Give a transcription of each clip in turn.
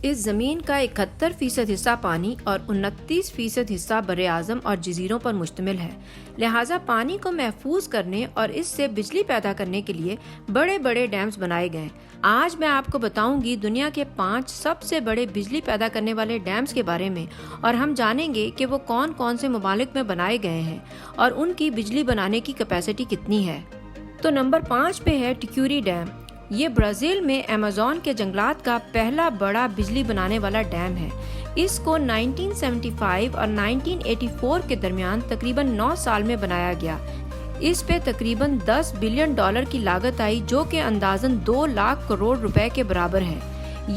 इस जमीन का 71% हिस्सा पानी और 29% हिस्सा बरे-आज़म और जजीरों पर मुश्तमिल है। लिहाजा पानी को महफूज करने और इससे बिजली पैदा करने के लिए बड़े बड़े डैम्स बनाए गए। आज मैं आपको बताऊंगी दुनिया के 5 सबसे बड़े बिजली पैदा करने वाले डैम्स के बारे में, और हम जानेंगे कि वो कौन कौन से ममालिक में बनाए गए हैं और उनकी बिजली बनाने की कैपेसिटी कितनी है। तो नंबर 5 पे है टिक्यूरी डैम। ये ब्राजील में अमेज़न के जंगलात का पहला बड़ा बिजली बनाने वाला डैम है। इसको 1975 और 1984 के दरमियान तकरीबन 9 साल में बनाया गया। इस पे तकरीबन $10 बिलियन की लागत आई, जो कि अंदाजन 2 लाख करोड़ रुपए के बराबर है।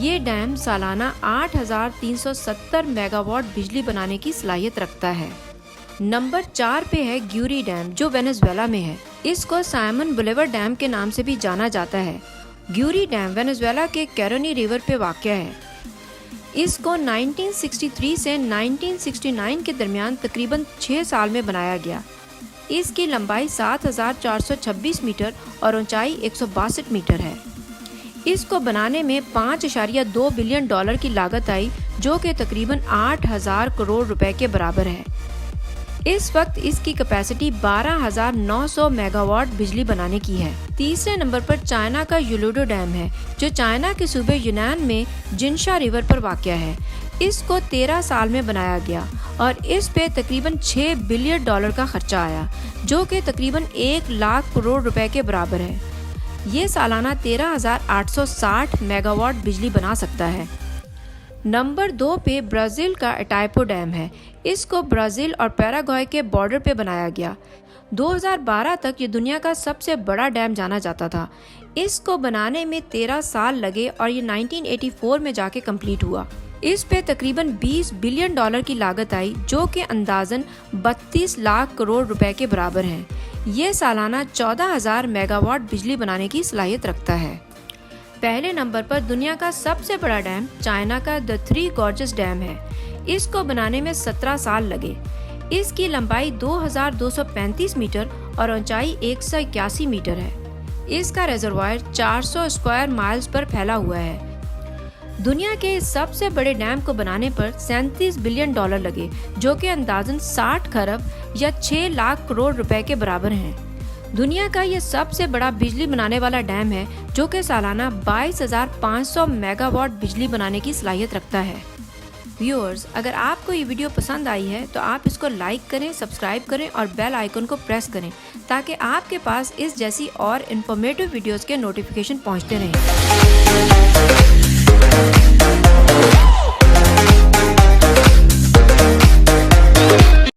ये डैम सालाना 8,370 मेगावाट बिजली बनाने की सलाहियत रखता है। नंबर 4 पे है ग्यूरी डैम, जो वेनेजुएला में है। इसको साइमन बोलीवर डैम के नाम से भी जाना जाता है। ग्यूरी डैम वेनेजुएला के कैरोनी रिवर पे वाक़या है। इसको 1963 से 1969 के दरमियान तकरीबन 6 साल में बनाया गया। इसकी लंबाई 7,426 मीटर और ऊंचाई 162 मीटर है। इसको बनाने में $5.2 बिलियन की लागत आई, जो कि तकरीबन 8,000 करोड़ रुपए के बराबर है। इस वक्त इसकी कैपेसिटी 12,900 मेगावाट बिजली बनाने की है। तीसरे नंबर पर चाइना का युलुडो डैम है, जो चाइना के सूबे यूनान में जिनशा रिवर पर वाक़या है। इसको 13 साल में बनाया गया और इस पे तकरीबन $6 बिलियन का खर्चा आया, जो कि तकरीबन 1 लाख करोड़ रुपए के बराबर है। ये सालाना 13,860 मेगावाट बिजली बना सकता है। नंबर 2 पे ब्राज़ील का इटाइपो डैम है। इसको ब्राज़ील और पैराग्वे के बॉर्डर पे बनाया गया। 2012 तक ये दुनिया का सबसे बड़ा डैम जाना जाता था। इसको बनाने में 13 साल लगे और ये 1984 में जाके कंप्लीट हुआ। इस पे तकरीबन $20 बिलियन की लागत आई, जो कि अंदाजन 32 लाख करोड़ रुपए के बराबर है। ये सालाना 14,000 मेगावाट बिजली बनाने की सलाहियत रखता है। पहले नंबर पर दुनिया का सबसे बड़ा डैम चाइना का द थ्री गॉर्जेस डैम है। इसको बनाने में 17 साल लगे। इसकी लंबाई 2,235 मीटर और ऊंचाई 181 मीटर है। इसका रिजर्वायर 400 स्क्वायर माइल्स पर फैला हुआ है। दुनिया के सबसे बड़े डैम को बनाने पर $37 बिलियन लगे, जो कि अंदाजन 60 खरब या 6 लाख करोड़ रुपए के बराबर हैं। दुनिया का ये सबसे बड़ा बिजली बनाने वाला डैम है, जो कि सालाना 22,500 मेगावाट बिजली बनाने की सलाहियत रखता है। व्यूअर्स, अगर आपको ये वीडियो पसंद आई है तो आप इसको लाइक करें, सब्सक्राइब करें और बेल आइकन को प्रेस करें, ताकि आपके पास इस जैसी और इन्फॉर्मेटिव वीडियोस के नोटिफिकेशन पहुंचते रहें।